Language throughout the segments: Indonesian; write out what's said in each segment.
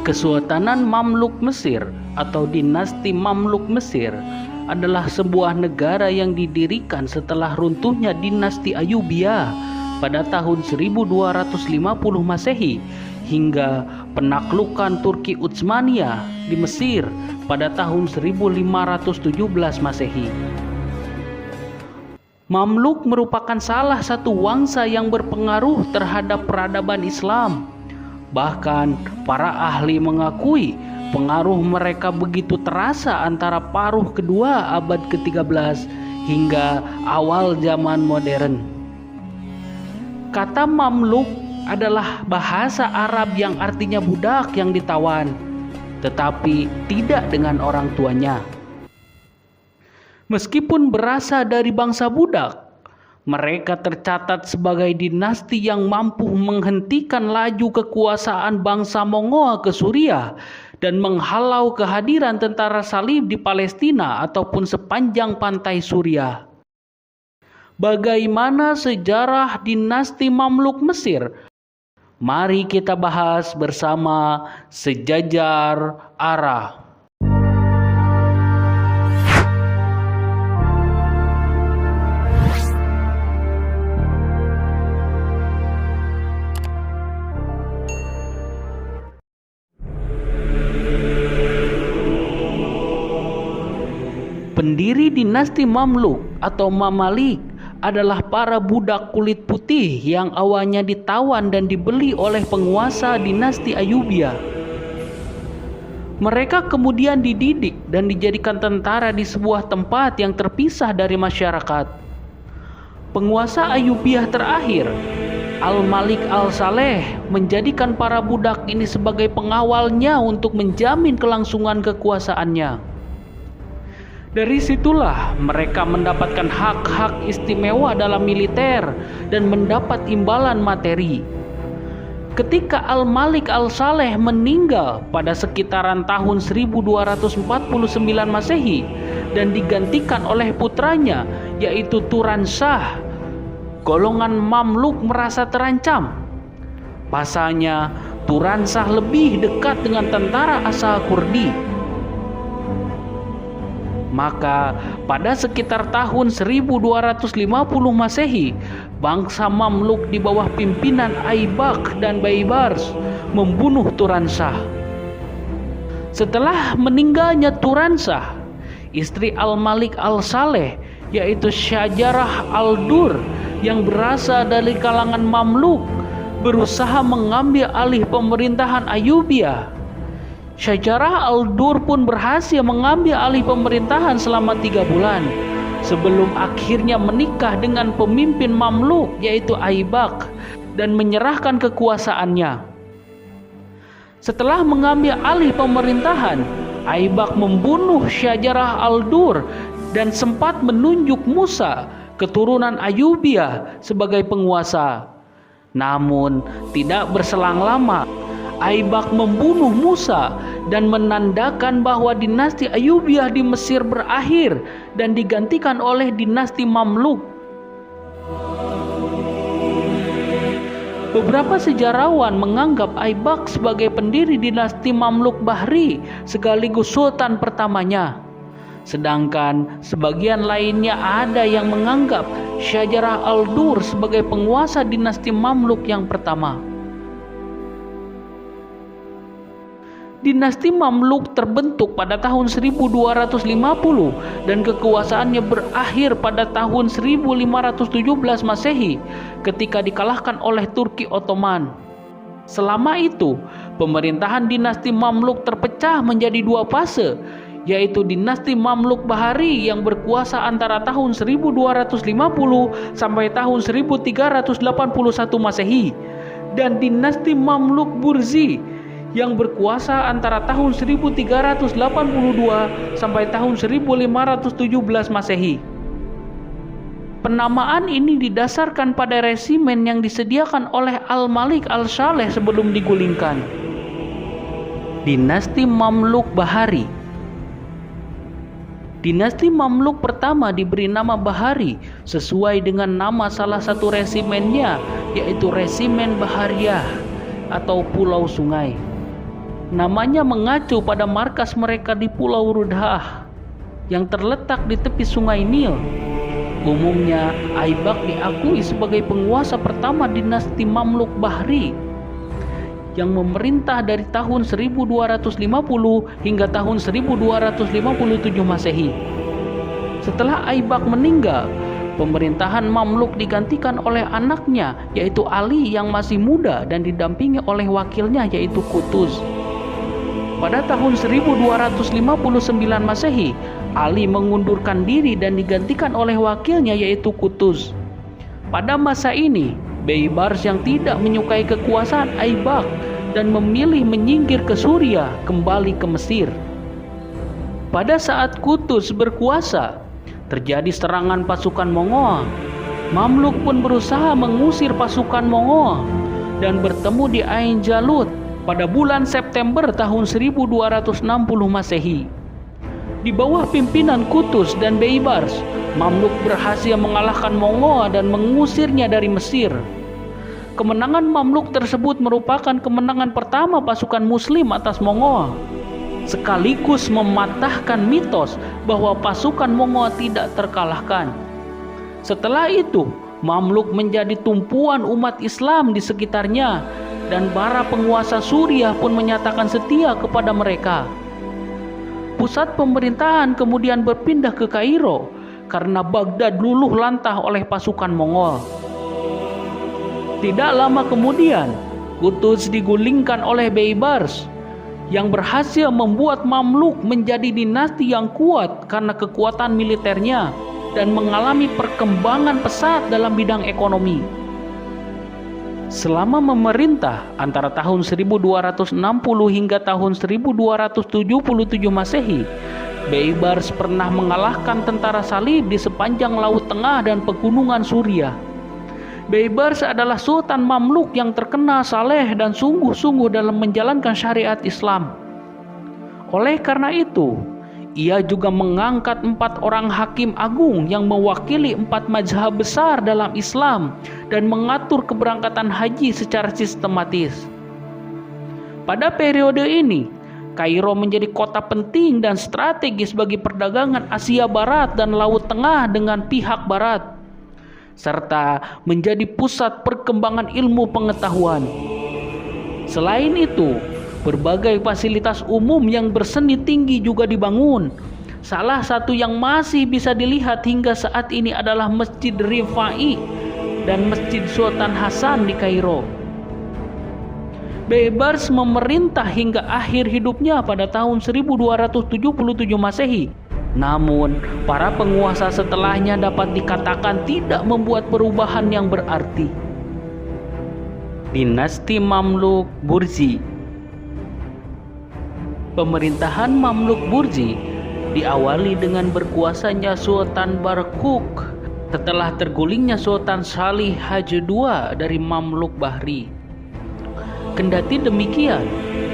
Kesultanan Mamluk Mesir atau dinasti Mamluk Mesir adalah sebuah negara yang didirikan setelah runtuhnya dinasti Ayyubiyah pada tahun 1250 Masehi hingga penaklukan Turki Utsmaniyah di Mesir pada tahun 1517 Masehi. Mamluk merupakan salah satu wangsa yang berpengaruh terhadap peradaban Islam. Bahkan para ahli mengakui pengaruh mereka begitu terasa antara paruh kedua abad ke-13 hingga awal zaman modern. Kata Mamluk adalah bahasa Arab yang artinya budak yang ditawan, tetapi tidak dengan orang tuanya. Meskipun berasal dari bangsa budak, mereka tercatat sebagai dinasti yang mampu menghentikan laju kekuasaan bangsa Mongolia ke Suriah dan menghalau kehadiran tentara salib di Palestina ataupun sepanjang pantai Suriah. Bagaimana sejarah dinasti Mamluk Mesir? Mari kita bahas bersama Sejajar Arah. Pendiri dinasti Mamluk atau Mamalik adalah para budak kulit putih yang awalnya ditawan dan dibeli oleh penguasa dinasti Ayyubiyah. Mereka kemudian dididik dan dijadikan tentara di sebuah tempat yang terpisah dari masyarakat. Penguasa Ayyubiyah terakhir, Al-Malik Al-Saleh, menjadikan para budak ini sebagai pengawalnya untuk menjamin kelangsungan kekuasaannya. Dari situlah mereka mendapatkan hak-hak istimewa dalam militer dan mendapat imbalan materi. Ketika Al-Malik Al-Saleh meninggal pada sekitaran tahun 1249 Masehi dan digantikan oleh putranya yaitu Turan Shah, golongan Mamluk merasa terancam. Pasalnya Turan Shah lebih dekat dengan tentara asal Kurdi. Maka pada sekitar tahun 1250 Masehi, bangsa Mamluk di bawah pimpinan Aibak dan Baibars membunuh Turan Shah. Setelah meninggalnya Turan Shah, istri Al-Malik Al-Saleh yaitu Syajarah Al-Dur yang berasal dari kalangan Mamluk berusaha mengambil alih pemerintahan Ayyubiyah. Syajarah Al-Dur pun berhasil mengambil alih pemerintahan selama 3 bulan sebelum akhirnya menikah dengan pemimpin Mamluk yaitu Aibak dan menyerahkan kekuasaannya. Setelah mengambil alih pemerintahan, Aibak membunuh Syajarah Al-Dur dan sempat menunjuk Musa, keturunan Ayyubiyah, sebagai penguasa. Namun tidak berselang lama, Aibak membunuh Musa dan menandakan bahwa dinasti Ayyubiyah di Mesir berakhir dan digantikan oleh dinasti Mamluk. Beberapa sejarawan menganggap Aibak sebagai pendiri dinasti Mamluk Bahri sekaligus sultan pertamanya. Sedangkan sebagian lainnya ada yang menganggap Syajarah Al-Dur sebagai penguasa dinasti Mamluk yang pertama. Dinasti Mamluk terbentuk pada tahun 1250 dan kekuasaannya berakhir pada tahun 1517 Masehi ketika dikalahkan oleh Turki Ottoman. Selama itu, pemerintahan dinasti Mamluk terpecah menjadi 2 fase, yaitu dinasti Mamluk Bahari yang berkuasa antara tahun 1250 sampai tahun 1381 Masehi dan dinasti Mamluk Burzi yang berkuasa antara tahun 1382 sampai tahun 1517 Masehi. Penamaan ini didasarkan pada resimen yang disediakan oleh Al-Malik Al-Saleh sebelum digulingkan. Dinasti Mamluk Bahari. Dinasti Mamluk pertama diberi nama Bahari sesuai dengan nama salah satu resimennya, yaitu Resimen Bahariyah atau Pulau Sungai. Namanya mengacu pada markas mereka di Pulau Rudhah yang terletak di tepi sungai Nil. Umumnya, Aibak diakui sebagai penguasa pertama dinasti Mamluk Bahri yang memerintah dari tahun 1250 hingga tahun 1257 Masehi. Setelah Aibak meninggal, pemerintahan Mamluk digantikan oleh anaknya yaitu Ali yang masih muda dan didampingi oleh wakilnya yaitu Qutuz. Pada tahun 1259 Masehi, Ali mengundurkan diri dan digantikan oleh wakilnya yaitu Qutuz. Pada masa ini, Baybars yang tidak menyukai kekuasaan Aibak dan memilih menyingkir ke Suriah kembali ke Mesir. Pada saat Qutuz berkuasa, terjadi serangan pasukan Mongol. Mamluk pun berusaha mengusir pasukan Mongol dan bertemu di Ain Jalut pada bulan September tahun 1260 Masehi. Di bawah pimpinan Qutuz dan Baybars, Mamluk berhasil mengalahkan Mongol dan mengusirnya dari Mesir. Kemenangan Mamluk tersebut merupakan kemenangan pertama pasukan Muslim atas Mongol, sekaligus mematahkan mitos bahwa pasukan Mongol tidak terkalahkan. Setelah itu, Mamluk menjadi tumpuan umat Islam di sekitarnya, dan para penguasa Suriah pun menyatakan setia kepada mereka. Pusat pemerintahan kemudian berpindah ke Kairo karena Baghdad luluh lantah oleh pasukan Mongol. Tidak lama kemudian, Qutuz digulingkan oleh Baybars yang berhasil membuat Mamluk menjadi dinasti yang kuat karena kekuatan militernya dan mengalami perkembangan pesat dalam bidang ekonomi. Selama memerintah antara tahun 1260 hingga tahun 1277 Masehi, Baybars pernah mengalahkan tentara Salib di sepanjang Laut Tengah dan pegunungan Suriah. Baybars adalah Sultan Mamluk yang terkenal saleh dan sungguh-sungguh dalam menjalankan syariat Islam. Oleh karena itu, ia juga mengangkat 4 orang hakim agung yang mewakili 4 mazhab besar dalam Islam dan mengatur keberangkatan haji secara sistematis. Pada periode ini, Kairo menjadi kota penting dan strategis bagi perdagangan Asia Barat dan Laut Tengah dengan pihak Barat, serta menjadi pusat perkembangan ilmu pengetahuan. Selain itu, berbagai fasilitas umum yang berseni tinggi juga dibangun. Salah satu yang masih bisa dilihat hingga saat ini adalah Masjid Rifai dan Masjid Sultan Hasan di Kairo. Baybars memerintah hingga akhir hidupnya pada tahun 1277 Masehi. Namun, para penguasa setelahnya dapat dikatakan tidak membuat perubahan yang berarti. Dinasti Mamluk Burji. Pemerintahan Mamluk Burji diawali dengan berkuasanya Sultan Barkuk setelah tergulingnya Sultan Salih Haji II dari Mamluk Bahri. Kendati demikian,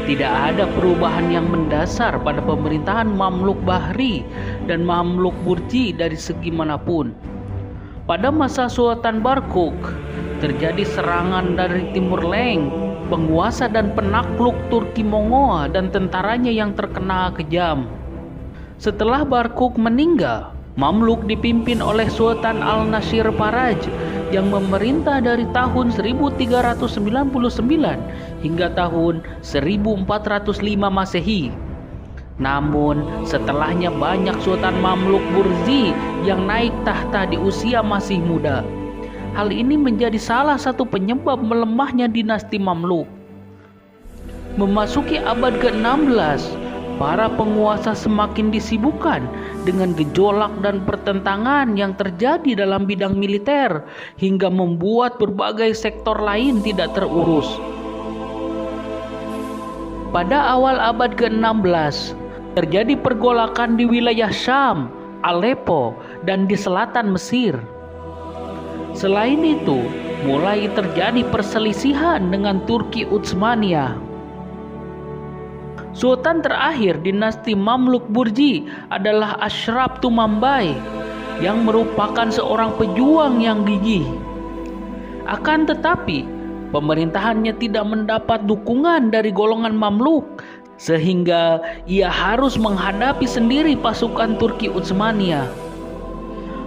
tidak ada perubahan yang mendasar pada pemerintahan Mamluk Bahri dan Mamluk Burji dari segi manapun. Pada masa Sultan Barkuk, terjadi serangan dari Timur Leng, penguasa dan penakluk Turki Mongol dan tentaranya yang terkenal kejam. Setelah Barkuk meninggal, Mamluk dipimpin oleh Sultan Al-Nasir Faraj yang memerintah dari tahun 1399 hingga tahun 1405 Masehi. Namun, setelahnya banyak Sultan Mamluk Burji yang naik tahta di usia masih muda. Hal ini menjadi salah satu penyebab melemahnya dinasti Mamluk. Memasuki abad ke-16, para penguasa semakin disibukkan dengan gejolak dan pertentangan yang terjadi dalam bidang militer hingga membuat berbagai sektor lain tidak terurus. Pada awal abad ke-16, terjadi pergolakan di wilayah Syam, Aleppo, dan di selatan Mesir. Selain itu, mulai terjadi perselisihan dengan Turki Utsmaniyah. Sultan terakhir dinasti Mamluk Burji adalah Ashraf Tumambay yang merupakan seorang pejuang yang gigih. Akan tetapi, pemerintahannya tidak mendapat dukungan dari golongan Mamluk sehingga ia harus menghadapi sendiri pasukan Turki Utsmania.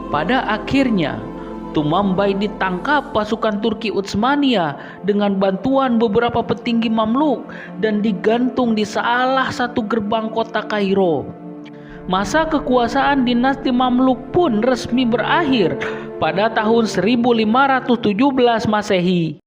Pada akhirnya, Tumambay ditangkap pasukan Turki Utsmania dengan bantuan beberapa petinggi Mamluk dan digantung di salah satu gerbang kota Kairo. Masa kekuasaan dinasti Mamluk pun resmi berakhir pada tahun 1517 Masehi.